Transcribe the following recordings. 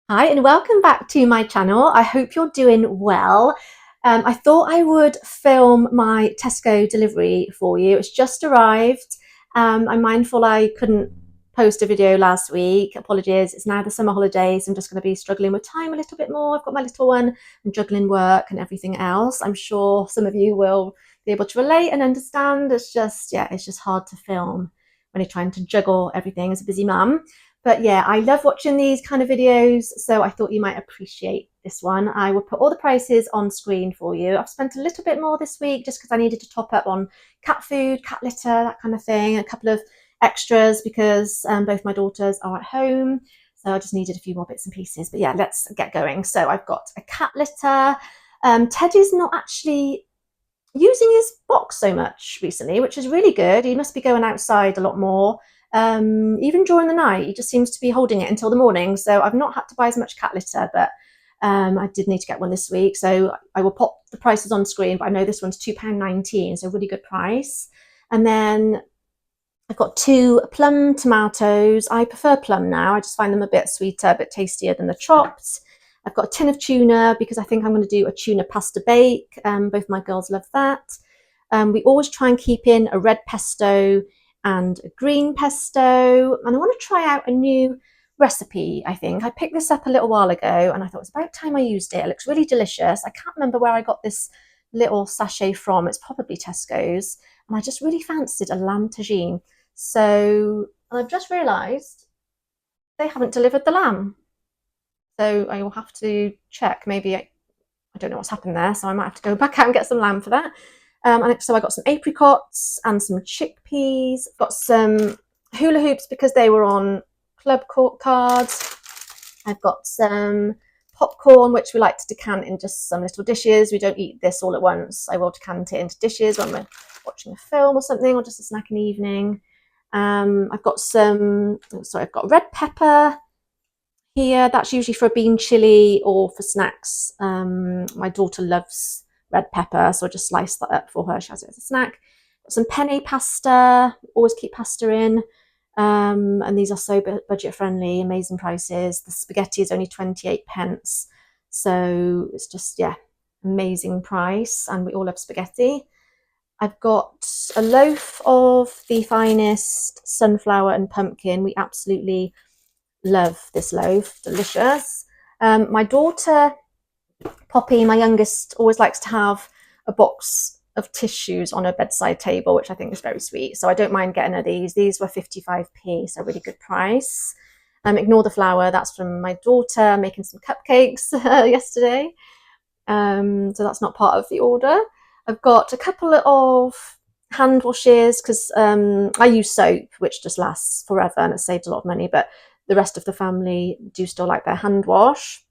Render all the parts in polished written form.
Hi and welcome back to my channel. I hope you're doing well. I thought I would film my Tesco delivery for you. It's just arrived. I'm mindful I couldn't post a video last week. Apologies. It's now the summer holidays. I'm just going to be struggling with time a little bit more. I've got my little one and juggling work and everything else. I'm sure some of you will be able to relate and understand. It's just hard to film when you're trying to juggle everything as a busy mum. But yeah, I love watching these kind of videos, so I thought you might appreciate this one. I will put all the prices on screen for you. I've spent a little bit more this week just because I needed to top up on cat food, cat litter, that kind of thing, a couple of extras because both my daughters are at home. So I just needed a few more bits and pieces. But yeah, let's get going. So I've got a cat litter. Teddy's not actually using his box so much recently, which is really good. He must be going outside a lot more. Even during the night, he just seems to be holding it until the morning. So I've not had to buy as much cat litter, but I did need to get one this week. So I will pop the prices on screen, but I know this one's £2.19, so really good price. And then I've got 2 plum tomatoes. I prefer plum now. I just find them a bit sweeter, a bit tastier than the chopped. I've got a tin of tuna because I think I'm going to do a tuna pasta bake. Both my girls love that. We always try and keep in a red pesto and a green pesto. And I want to try out a new recipe, I think. I picked this up a little while ago and I thought it's about time I used it. It looks really delicious. I can't remember where I got this little sachet from. It's probably Tesco's. And I just really fancied a lamb tagine. So I've just realised they haven't delivered the lamb. So I will have to check. Maybe I don't know what's happened there. So I might have to go back out and get some lamb for that. And so I got some apricots and some chickpeas. Got some hula hoops because they were on club cards. I've got some popcorn, which we like to decant in just some little dishes. We don't eat this all at once. I will decant it into dishes when we're watching a film or something, or just a snack in the evening. I've got I've got red pepper here. That's usually for a bean chili or for snacks. My daughter loves red pepper, so I just slice that up for her. She has it as a snack. Got some penne pasta. Always keep pasta in. And these are so budget friendly, amazing prices. The spaghetti is only 28 pence. So it's just, yeah, amazing price. And we all love spaghetti. I've got a loaf of the finest sunflower and pumpkin. We absolutely love this loaf, delicious. My daughter, Poppy, my youngest, always likes to have a box of tissues on her bedside table, which I think is very sweet. So I don't mind getting her these. These were 55p, so really good price. Ignore the flour, that's from my daughter making some cupcakes yesterday. So that's not part of the order. I've got a couple of hand washes because I use soap, which just lasts forever and it saves a lot of money, but the rest of the family do still like their hand wash.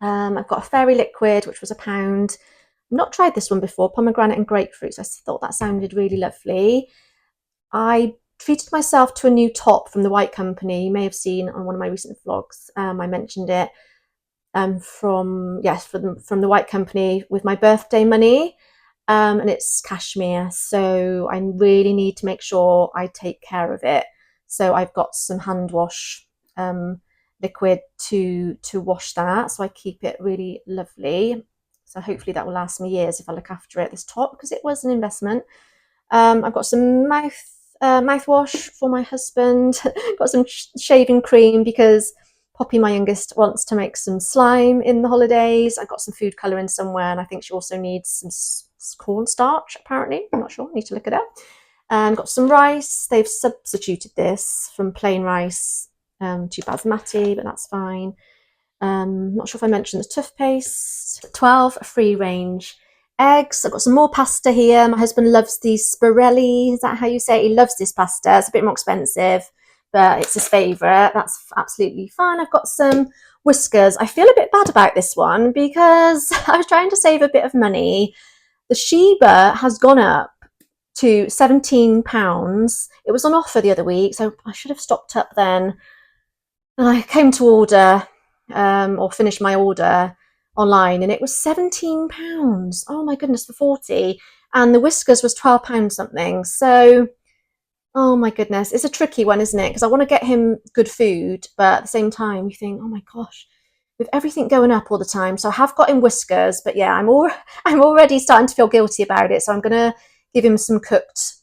I've got a fairy liquid, which was £1. I've not tried this one before, pomegranate and grapefruit, so I thought that sounded really lovely. I treated myself to a new top from the White Company. You may have seen on one of my recent vlogs. I mentioned it from the White Company with my birthday money. And it's cashmere, so I really need to make sure I take care of it. So I've got some hand wash liquid to wash that, so I keep it really lovely. So hopefully that will last me years if I look after it, this top, because it was an investment. I've got some mouthwash for my husband. Got some shaving cream because Poppy, my youngest, wants to make some slime in the holidays. I got some food colouring somewhere, and I think she also needs some cornstarch, apparently. I'm not sure, I need to look it up. Got some rice. They've substituted this from plain rice to basmati, but that's fine. Not sure if I mentioned the toothpaste. 12 free range eggs. I've got some more pasta here. My husband loves these spirelli. Is that how you say it? He loves this pasta. It's a bit more expensive, but it's his favourite. That's absolutely fine. I've got some whiskers. I feel a bit bad about this one because I was trying to save a bit of money. The Sheba has gone up to £17. It was on offer the other week, so I should have stocked up then. And I came to order or finish my order online, and it was £17. Oh my goodness, for 40. And the whiskers was £12 something. So Oh my goodness, it's a tricky one, isn't it? Because I want to get him good food, but at the same time, you think, oh my gosh, with everything going up all the time. So I have got him whiskers, but yeah, I'm already starting to feel guilty about it. So I'm gonna give him some cooked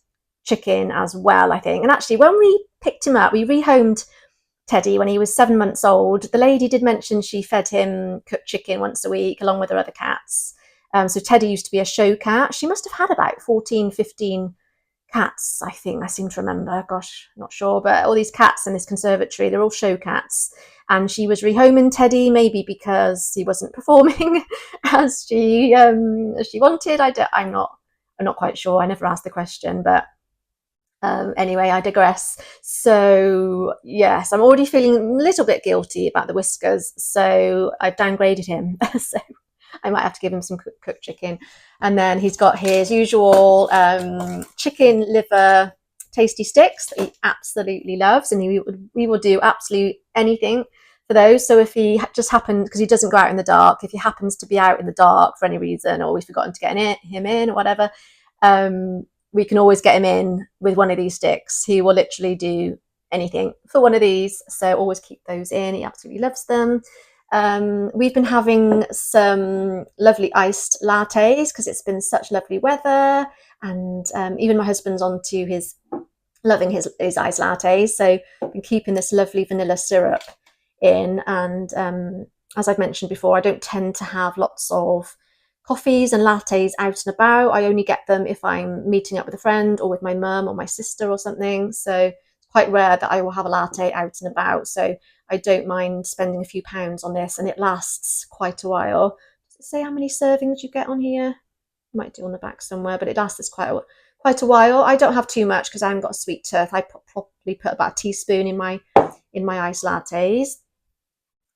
chicken as well, I think. And actually, when we picked him up, we rehomed Teddy when he was 7 months old. The lady did mention she fed him cooked chicken once a week along with her other cats. So Teddy used to be a show cat. She must have had about 14, 15 cats, I think. I seem to remember. Gosh, not sure. But all these cats in this conservatory, they're all show cats. And she was rehoming Teddy, maybe because he wasn't performing as she wanted. I'm not quite sure. I never asked the question, but anyway, I digress. So, yes, I'm already feeling a little bit guilty about the whiskers. So, I've downgraded him. So, I might have to give him some cooked chicken. And then he's got his usual chicken liver tasty sticks that he absolutely loves. And we will do absolutely anything for those. So if he just happens, because he doesn't go out in the dark, if he happens to be out in the dark for any reason, or we've forgotten to get him in or whatever, we can always get him in with one of these sticks. He will literally do anything for one of these. So always keep those in. He absolutely loves them. We've been having some lovely iced lattes because it's been such lovely weather, and even my husband's on to loving his iced lattes. So I've been keeping this lovely vanilla syrup in, and as I've mentioned before, I don't tend to have lots of coffees and lattes out and about. I only get them if I'm meeting up with a friend or with my mum or my sister or something. So it's quite rare that I will have a latte out and about. So I don't mind spending a few pounds on this, and it lasts quite a while. Does it say how many servings you get on here? I might do on the back somewhere, but it lasts quite a while. I don't have too much because I haven't got a sweet tooth. I probably put about a teaspoon in my iced lattes.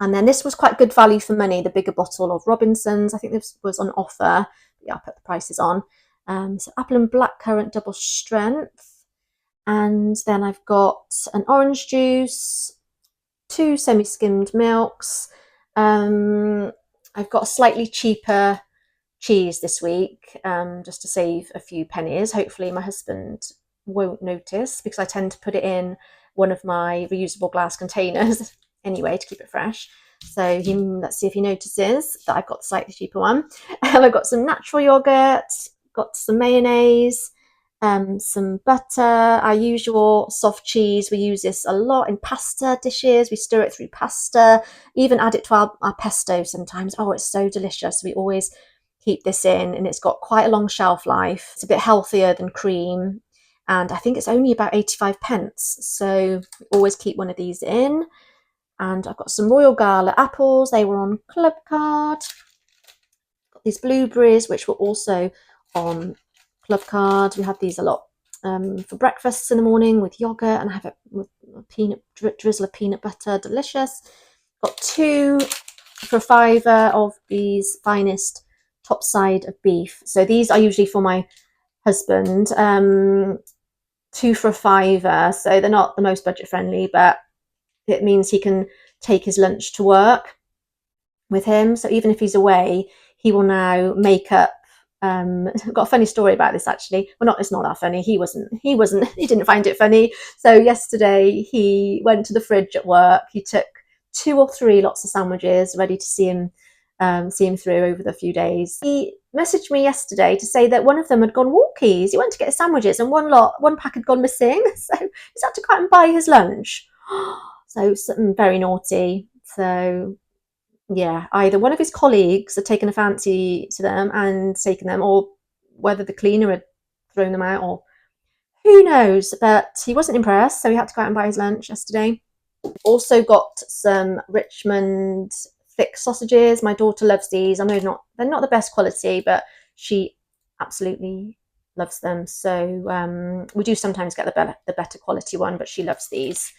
And then this was quite good value for money, the bigger bottle of Robinsons. I think this was on offer. Yeah, I'll put the prices on. So apple and blackcurrant double strength. And then I've got an orange juice, 2 semi-skimmed milks. I've got a slightly cheaper cheese this week, just to save a few pennies. Hopefully my husband won't notice because I tend to put it in one of my reusable glass containers anyway to keep it fresh. So let's see if he notices that I've got the slightly cheaper one. I've got some natural yogurt, got some mayonnaise, some butter, our usual soft cheese. We use this a lot in pasta dishes. We stir it through pasta, even add it to our pesto sometimes. Oh, it's so delicious. We always keep this in, and it's got quite a long shelf life. It's a bit healthier than cream, and I think it's only about 85 pence. So we always keep one of these in. And I've got some Royal Gala apples. They were on Club Card. Got these blueberries, which were also on Club Card. We have these a lot for breakfasts in the morning with yogurt, and I have it with a drizzle of peanut butter. Delicious. Got 2 for a fiver of these Finest top side of beef. So these are usually for my husband. 2 for a fiver. So they're not the most budget friendly, but it means he can take his lunch to work with him. So even if he's away, he will now make up. I've got a funny story about this actually. Well, it's not that funny. He didn't find it funny. So yesterday he went to the fridge at work. He took 2 or 3 lots of sandwiches ready to see him through over the few days. He messaged me yesterday to say that one of them had gone walkies. He went to get his sandwiches and one pack had gone missing. So he's had to go out and buy his lunch. So something very naughty. So yeah, either one of his colleagues had taken a fancy to them and taken them, or whether the cleaner had thrown them out, or who knows. But he wasn't impressed, so he had to go out and buy his lunch yesterday. Also got some Richmond thick sausages. My daughter loves these. I know they're not the best quality, but she absolutely loves them. So we do sometimes get the better quality one, but she loves these.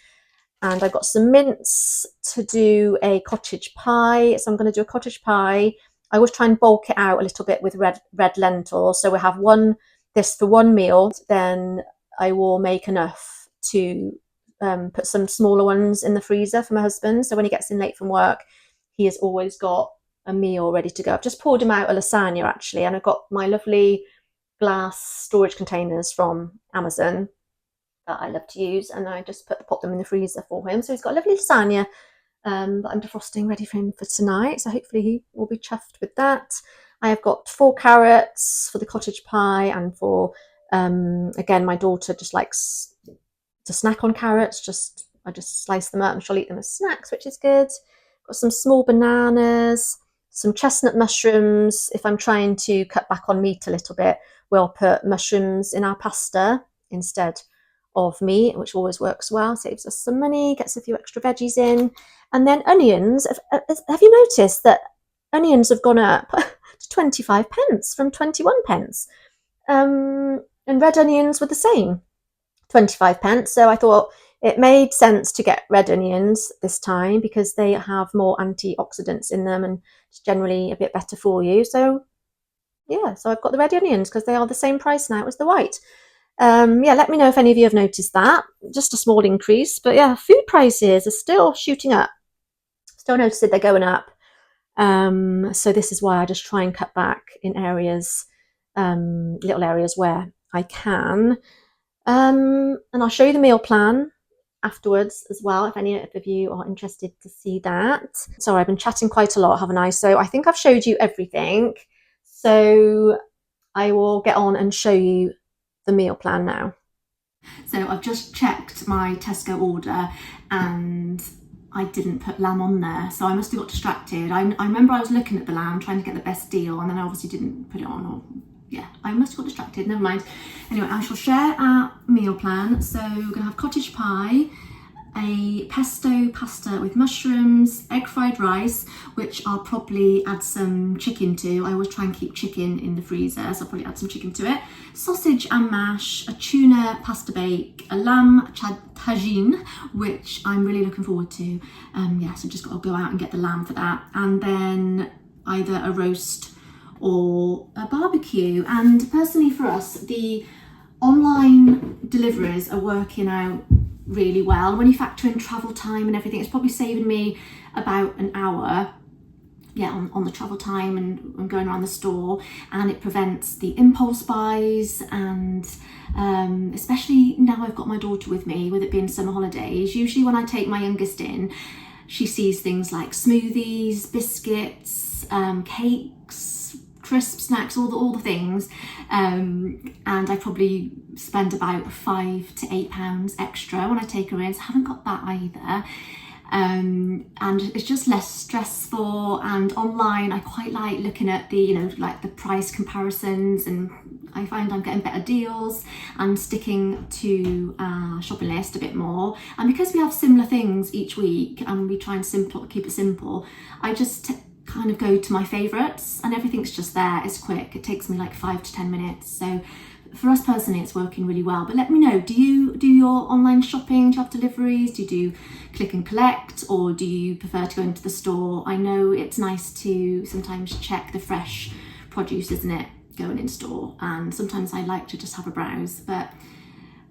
And I've got some mince to do a cottage pie. So I'm going to do a cottage pie. I always try and bulk it out a little bit with red lentils. So we have this for one meal. Then I will make enough to put some smaller ones in the freezer for my husband. So when he gets in late from work, he has always got a meal ready to go. I've just poured him out a lasagna actually, and I've got my lovely glass storage containers from Amazon. that I love to use, and I just pop them in the freezer for him. So he's got a lovely lasagna that I'm defrosting ready for him for tonight. So hopefully he will be chuffed with that. I have got 4 carrots for the cottage pie, and for again, my daughter just likes to snack on carrots. I just slice them up and she'll eat them as snacks, which is good. Got some small bananas, some chestnut mushrooms. If I'm trying to cut back on meat a little bit, we'll put mushrooms in our pasta instead of meat, which always works well, saves us some money, gets a few extra veggies in. And then onions. Have you noticed that onions have gone up to 25 pence from 21 pence? And red onions were the same, 25 pence. So I thought it made sense to get red onions this time because they have more antioxidants in them and it's generally a bit better for you. So yeah, so I've got the red onions because they are the same price now as the white. Yeah, let me know if any of you have noticed that. Just a small increase, but yeah, food prices are still shooting up. Still noticing they're going up. So this is why I just try and cut back in areas, little areas where I can. And I'll show you the meal plan afterwards as well, if any of you are interested to see that. Sorry, I've been chatting quite a lot, haven't I? So I think I've showed you everything. So I will get on and show you the meal plan now. So I've just checked my Tesco order and I didn't put lamb on there, so I must have got distracted. I remember I was looking at the lamb, trying to get the best deal, and then I obviously didn't put it on, or yeah, I must have got distracted, never mind. Anyway, I shall share our meal plan. So we're gonna have cottage pie, a pesto pasta with mushrooms, egg fried rice, which I'll probably add some chicken to. I always try and keep chicken in the freezer, so I'll probably add some chicken to it. Sausage and mash, a tuna pasta bake, a lamb tagine, which I'm really looking forward to. Yeah, so just got to go out and get the lamb for that. And then either a roast or a barbecue. And personally for us, the online deliveries are working out really well. When you factor in travel time and everything, it's probably saving me about an hour, yeah, on the travel time and going around the store, and it prevents the impulse buys. And especially now I've got my daughter with me, with it being summer holidays, usually when I take my youngest in, she sees things like smoothies, biscuits, cakes, crisp snacks, all the things, and I probably spend about £5 to £8 extra when I take her in, so I haven't got that either. And it's just less stressful. And online I quite like looking at the, you know, like the price comparisons, and I find I'm getting better deals and sticking to our shopping list a bit more. And because we have similar things each week and we try and keep it simple, I just kind of go to my favourites and everything's just there. It's quick, it takes me like 5 to 10 minutes. So for us personally, it's working really well. But let me know, do you do your online shopping? Do you have deliveries? Do you do click and collect, or do you prefer to go into the store? I know it's nice to sometimes check the fresh produce, isn't it, going in store, and sometimes I like to just have a browse. But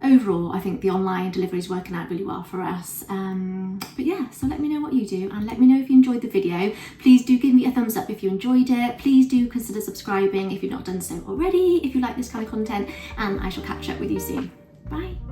overall, I think the online delivery is working out really well for us. But yeah, so let me know what you do, and let me know if you enjoyed the video. Please do give me a thumbs up if you enjoyed it. Please do consider subscribing if you've not done so already, if you like this kind of content, and I shall catch up with you soon. Bye.